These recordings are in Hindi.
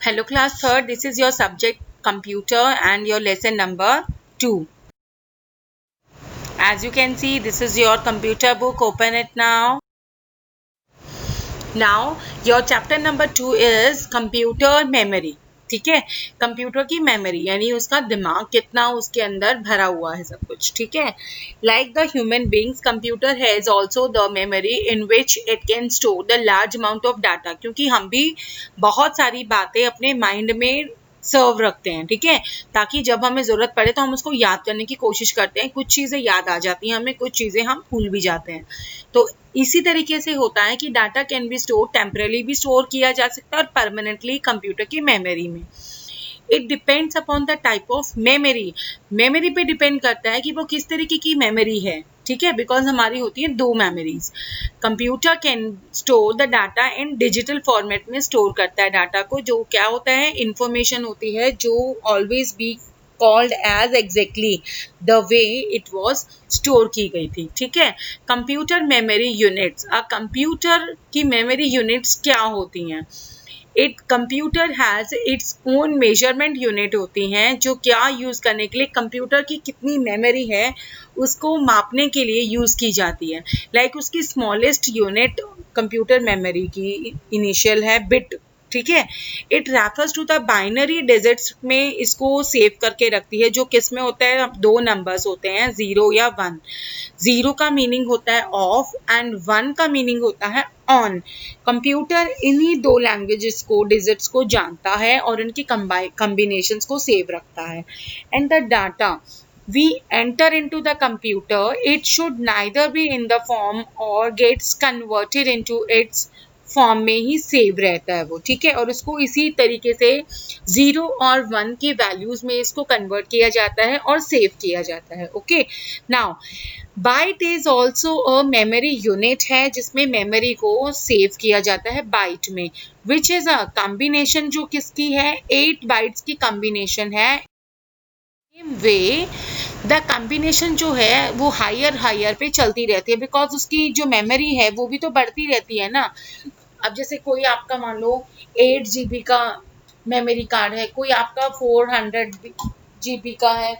Hello class third, this is your subject computer and your lesson number 2. As you can see, this is your computer book. Open it now. Now your chapter number 2 is computer memory. ठीक है, कंप्यूटर की मेमोरी यानी उसका दिमाग कितना उसके अंदर भरा हुआ है सब कुछ. ठीक है, like the human beings computer has also the memory in which it can store the large amount of data. क्योंकि हम भी बहुत सारी बातें अपने माइंड में सर्व रखते हैं. ठीक है, ताकि जब हमें जरूरत पड़े तो हम उसको याद करने की कोशिश करते हैं. कुछ चीजें याद आ जाती हैं हमें, कुछ चीजें हम भूल भी जाते हैं. तो इसी तरीके से होता है कि data can B store, temporary भी स्टोर किया जा सकता है और परमानेंटली कंप्यूटर की मेमोरी में. It depends upon the type of memory. Memory पे डिपेंड करता है कि वो किस तरीके की मेमोरी है. ठीक है, बिकॉज हमारी होती है दो memories. Computer can store the data in digital format में स्टोर करता है डाटा को, जो क्या होता है, इंफॉर्मेशन होती है जो always be called as exactly the way it was store की गई थी. ठीक है, कंप्यूटर मेमोरी यूनिट्स. कंप्यूटर की मेमोरी यूनिट्स क्या होती हैं? It computer has its own measurement unit होती हैं जो क्या यूज करने के लिए, कंप्यूटर की कितनी मेमोरी है उसको मापने के लिए यूज की जाती है. लाइक उसकी स्मॉलेस्ट यूनिट कंप्यूटर मेमोरी की इनिशियल है बिट. ठीक है, it refers to the binary digits में इसको सेव करके रखती है, जो किस में होता है, दो नंबर्स होते हैं 0 या 1. 0 का मीनिंग होता है ऑफ एंड 1 का मीनिंग होता है ऑन. कंप्यूटर इन्हीं दो लैंग्वेजेस को, डिजिट्स को जानता है और उनकी कॉम्बिनेशंस को सेव रखता है. And the data we enter into the computer, it should neither be in the form or gets converted into its form में ही सेव रहता है वो. ठीक है, और उसको इसी तरीके से 0 और 1 के वैल्यूज में इसको कन्वर्ट किया जाता है और सेव किया जाता है. Okay, now byte is also a memory unit है जिसमें मेमोरी को सेव किया जाता है बाइट में, विच इज अ कॉम्बिनेशन, जो किसकी है, 8 बाइट्स की कॉम्बिनेशन है. वे द कॉम्बिनेशन जो है वो हायर पे चलती रहती है, बिकॉज उसकी जो मेमोरी है वो भी तो बढ़ती रहती है ना. अब जैसे कोई आपका मान लो 8 GB का मेमोरी कार्ड है, कोई आपका 400 GB का है,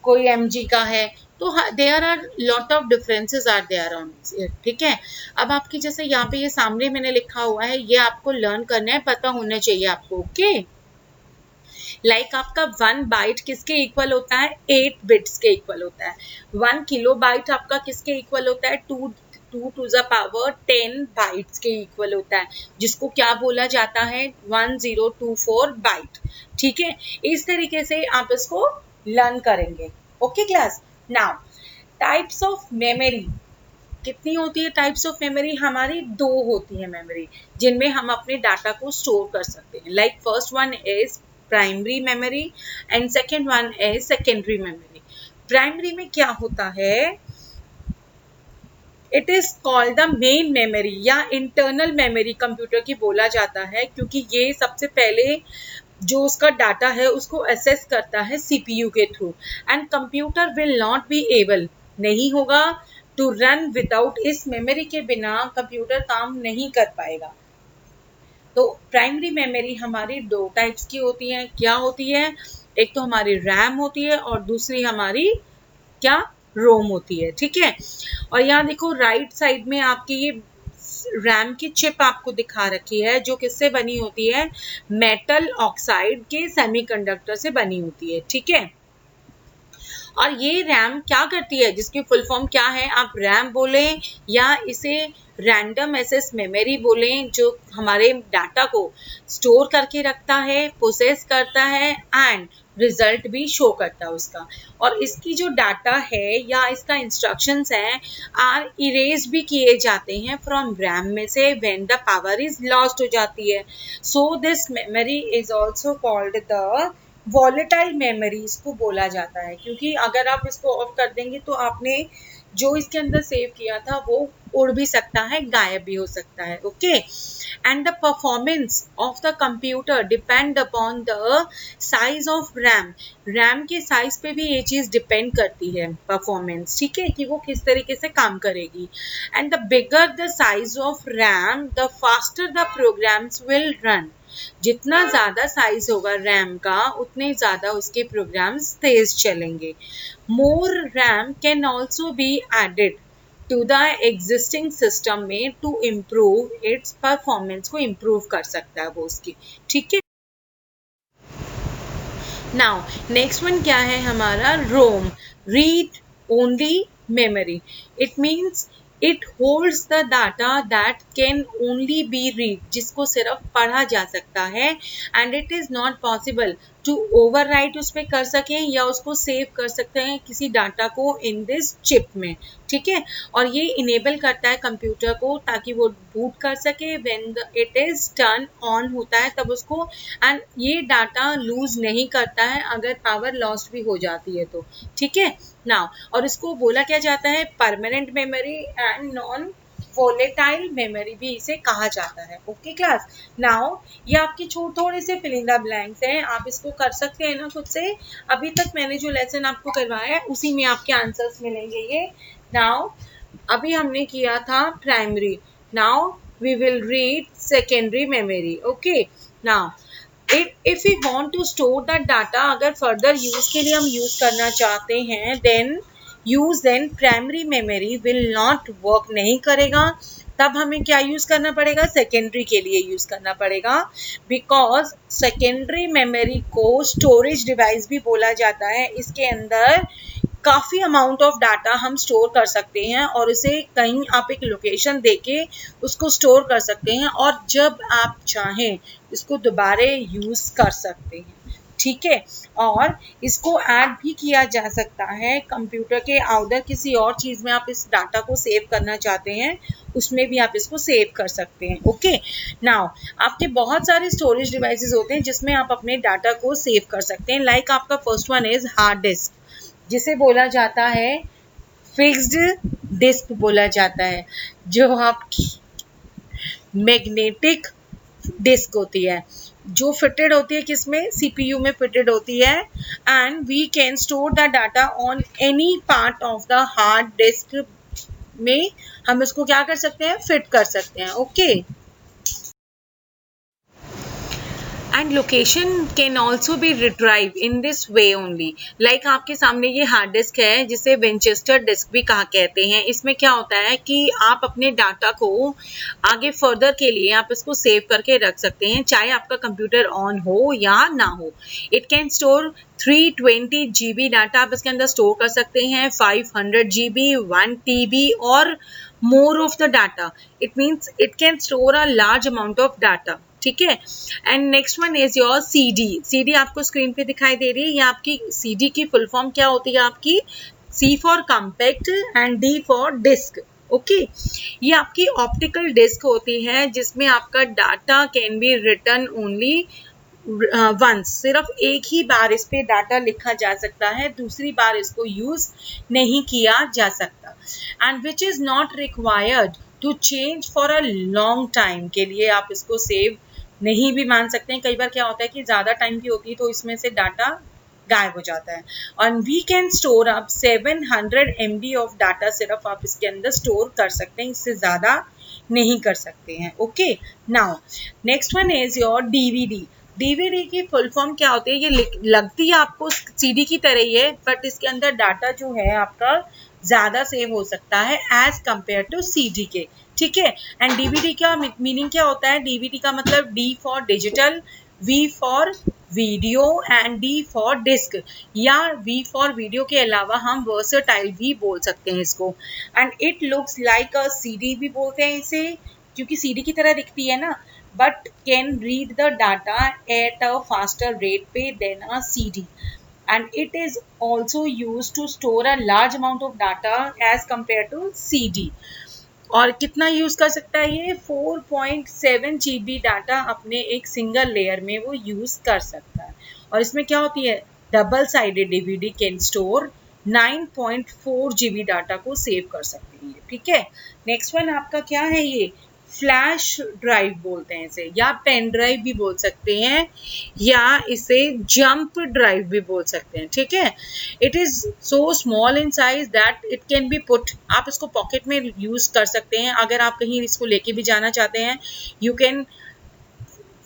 कोई MG का है, तो there are lot of differences are there on it. ठीक है, अब आपकी जैसे यहाँ पे ये सामने मैंने लिखा हुआ है, ये आपको लर्न करना है, पता होना चाहिए आपको. ओके, लाइक आपका 1 बाइट किसके इक्वल होता है, 8 बिट्स के इक्वल होता है. 1 किलोबाइट आपका किसके इक्वल होता है, 2 टू द पावर 10 बाइट्स के इक्वल होता है, जिसको क्या बोला जाता है, 1024 बाइट. ठीक है, इस तरीके से आप इसको लर्न करेंगे. Okay class, now types of memory कितनी होती है? टाइप्स ऑफ मेमोरी हमारी 2 होती है मेमोरी, जिनमें हम अपने डाटा को स्टोर कर सकते हैं. Like first one is primary memory and second one is secondary memory. Primary में क्या होता है, it is called the main memory या इंटरनल मेमोरी कंप्यूटर की बोला जाता है, क्योंकि ये सबसे पहले जो उसका डाटा है उसको एसेस करता है CPU के through. And computer will not be able, नहीं होगा, टू रन विदाउट, इस मेमोरी के बिना कंप्यूटर काम नहीं कर पाएगा. तो प्राइमरी मेमोरी हमारी 2 टाइप्स की होती है. क्या होती है, एक तो हमारी रैम होती है और दूसरी हमारी क्या, रोम होती है. ठीक है, और यहाँ देखो राइट साइड में आपकी ये रैम की चिप आपको दिखा रखी है, जो किससे बनी होती है, मेटल ऑक्साइड के सेमीकंडक्टर से बनी होती है. ठीक है, और ये रैम क्या करती है, जिसकी फुल फॉर्म क्या है, आप रैम बोलें या इसे रैंडम एक्सेस मेमोरी बोलें, जो हमारे डाटा को स्टोर करके रखता है, प्रोसेस करता है एंड रिजल्ट भी शो करता है उसका. और इसकी जो डाटा है या इसका इंस्ट्रक्शंस हैं आर इरेज भी किए जाते हैं फ्रॉम रैम में से when the power is lost हो जाती है. So this memory is also called the volatile memory इसको बोला जाता है, क्योंकि अगर आप इसको ऑफ कर देंगे तो आपने जो इसके अंदर सेव किया था वो उड़ भी सकता है, गायब भी हो सकता है. Okay, and the performance of the computer depend upon the size of RAM. RAM के साइज पे भी ये चीज डिपेंड करती है, परफॉर्मेंस. ठीक है, कि वो किस तरीके से काम करेगी. And the bigger the size of RAM the faster the programs will run. जितना ज़्यादा साइज होगा रैम का उतने ज़्यादा उसके प्रोग्राम्स तेज चलेंगे। More RAM can also be added to the existing system में टू इम्प्रूव इट्स परफॉर्मेंस, को इम्प्रूव कर सकता है वो उसकी, ठीक है। नाउ नेक्स्ट वन क्या है हमारा, ROM, read only memory. It means it holds the data that can only be read, जिसको सिर्फ पढ़ा जा सकता है, and it is not possible to overwrite उस पर कर सकें या उसको सेव कर सकते हैं किसी डाटा को इन दिस चिप में, ठीक है। और ये इनेबल करता है कंप्यूटर को ताकि वो बूट कर सके when it is turn on होता है तब उसको, एंड ये डाटा लूज नहीं करता है अगर पावर लॉस भी हो जाती है तो, ठीक है। नाउ और इसको बोला क्या जाता है, permanent memory and non volatile memory भी इसे कहा जाता है। ओके क्लास, नाउ ये आपकी थोड़े से फिल इन द ब्लैंक्स हैं, आप इसको कर सकते हैं ना खुद से। अभी तक मैंने जो लेसन आपको करवाया है उसी में आपके आंसर्स मिलेंगे ये। नाउ अभी हमने किया था primary, now we will read secondary memory. Okay, now if we want to store that data, अगर फर्दर यूज के लिए हम यूज करना चाहते हैं then primary memory will not work, नहीं करेगा। तब हमें क्या यूज करना पड़ेगा, सेकेंडरी के लिए यूज करना पड़ेगा, बिकॉज सेकेंडरी मेमोरी को स्टोरेज डिवाइस भी बोला जाता है। इसके अंदर काफ़ी अमाउंट ऑफ डाटा हम स्टोर कर सकते हैं और उसे कहीं आप एक लोकेशन देके उसको स्टोर कर सकते हैं और जब आप चाहें इसको दोबारा यूज़ कर सकते हैं, ठीक है। और इसको ऐड भी किया जा सकता है कंप्यूटर के अदर किसी और चीज़ में, आप इस डाटा को सेव करना चाहते हैं उसमें भी आप इसको सेव कर सकते हैं। ओके, नाउ आपके बहुत सारे स्टोरेज डिवाइसेस होते हैं जिसमें आप अपने डाटा को सेव कर सकते हैं। लाइक आपका first one is hard disk, जिसे बोला जाता है फिक्स्ड डिस्क बोला जाता है, जो आपकी मैग्नेटिक डिस्क होती है, जो फिटेड होती है किसमें, सीपीयू में फिटेड होती है, and we can store the data on any part of the hard disk में हम इसको क्या कर सकते हैं, फिट कर सकते हैं। Okay, and location can also B retrieve in this way only. Like आपके सामने ये हार्ड डिस्क है जिसे विंचेस्टर डिस्क भी कहा कहते हैं। इसमें क्या होता है कि आप अपने डाटा को आगे फर्दर के लिए आप इसको सेव करके रख सकते हैं, चाहे आपका कंप्यूटर ऑन हो या ना हो। It can store 320 GB data आप इसके अंदर स्टोर कर सकते हैं, 500 GB, 1 TB और more of the data. It means it can store a large amount of data, ठीक है। And next one is your CD आपको स्क्रीन पे दिखाई दे रही है। ये आपकी CD की फुल फॉर्म क्या होती है आपकी, C for compact and D for disk. Okay, ये आपकी ऑप्टिकल डिस्क होती है जिसमें आपका data can be written only once, सिर्फ एक ही बार इस पे डाटा लिखा जा सकता है, दूसरी बार इसको यूज नहीं किया जा सकता, and which is not required to change for a long time. के लिए आप इसको सेव नहीं भी मान सकते हैं। कई बार क्या होता है कि ज़्यादा टाइम की होती है तो इसमें से डाटा गायब हो जाता है। और we can store up 700 MB of data, सिर्फ आप इसके अंदर स्टोर कर सकते हैं, इससे ज़्यादा नहीं कर सकते हैं। Okay, now next one is your DVD की फुल फॉर्म क्या होती है, ये लगती है आपको CD की तरह ही है, बट इसके अंदर डाटा जो है आपका ज़्यादा सेव हो सकता है एज कंपेयर टू CD के, ठीक है। एंड DVD का मीनिंग क्या होता है, DVD का मतलब D for digital, V for video and D for disk, या V फॉर वीडियो के अलावा हम वर्सेटाइल भी बोल सकते हैं इसको। And it looks like a CD भी बोलते हैं इसे, क्योंकि CD की तरह दिखती है ना, but can read the data at a faster rate than a CD, and it is also used to store a large amount of data as compared to CD। और कितना यूज कर सकता है ये, 4.7 GB डाटा अपने एक सिंगल लेयर में वो यूज कर सकता है। और इसमें क्या होती है, double sided DVD can store 9.4 GB data को सेव कर सकती है, ठीक है। नेक्स्ट वन आपका क्या है, ये फ्लैश ड्राइव बोलते हैं इसे, या पेन ड्राइव भी बोल सकते हैं, या इसे जंप ड्राइव भी बोल सकते हैं, ठीक है। It is so small in size that it can be put, आप इसको पॉकेट में यूज कर सकते हैं। अगर आप कहीं इसको लेके भी जाना चाहते हैं, you can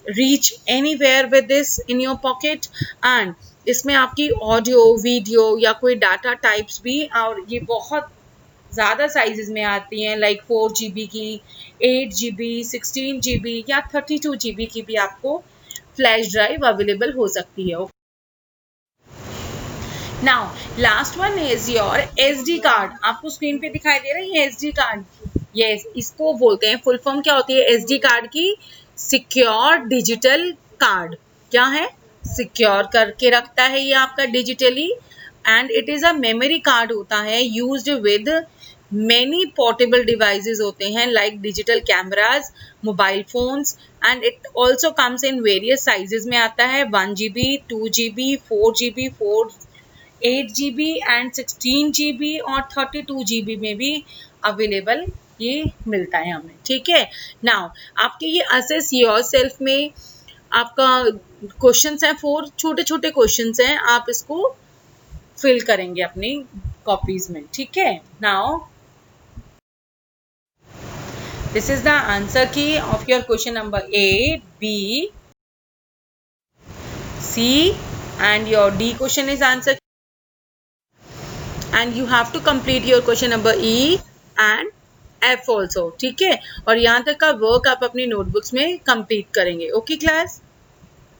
reach anywhere with this in your pocket, and इसमें आपकी ऑडियो वीडियो या कोई डाटा टाइप्स भी, और ये बहुत ज़्यादा साइजेस में आती हैं, लाइक 4 GB की, 8 GB, 16 GB या 32 GB की भी आपको फ्लैश ड्राइव अवेलेबल हो सकती है। Now last one is your SD card. आपको स्क्रीन पे दिखाई दे रहा है SD कार्ड, यस, इसको बोलते हैं, फुल फॉर्म क्या होती है SD कार्ड की? Secure digital card. क्या है? सिक्योर करके रखता है ये आपका digitally, and it is a memory card होता है, used with many portable devices होते हैं, like digital cameras, mobile phones, and it also comes in various sizes में आता है, 1 GB, 2 GB, 4 GB, 8 GB and 16 GB और 32 GB में भी अवेलेबल ये मिलता है हमें, ठीक है। नाउ आपके ये असेस योर सेल्फ में आपका क्वेश्चंस हैं, 4 छोटे छोटे क्वेश्चंस हैं, आप इसको फिल करेंगे अपनी कॉपीज में, ठीक है। Now this is the answer key of your question number A, B, C and your D question is answer, and you have to complete your question number E and F also, ठीक है। और यहाँ तक का वर्क आप अपनी नोटबुक्स में कंप्लीट करेंगे। Okay class.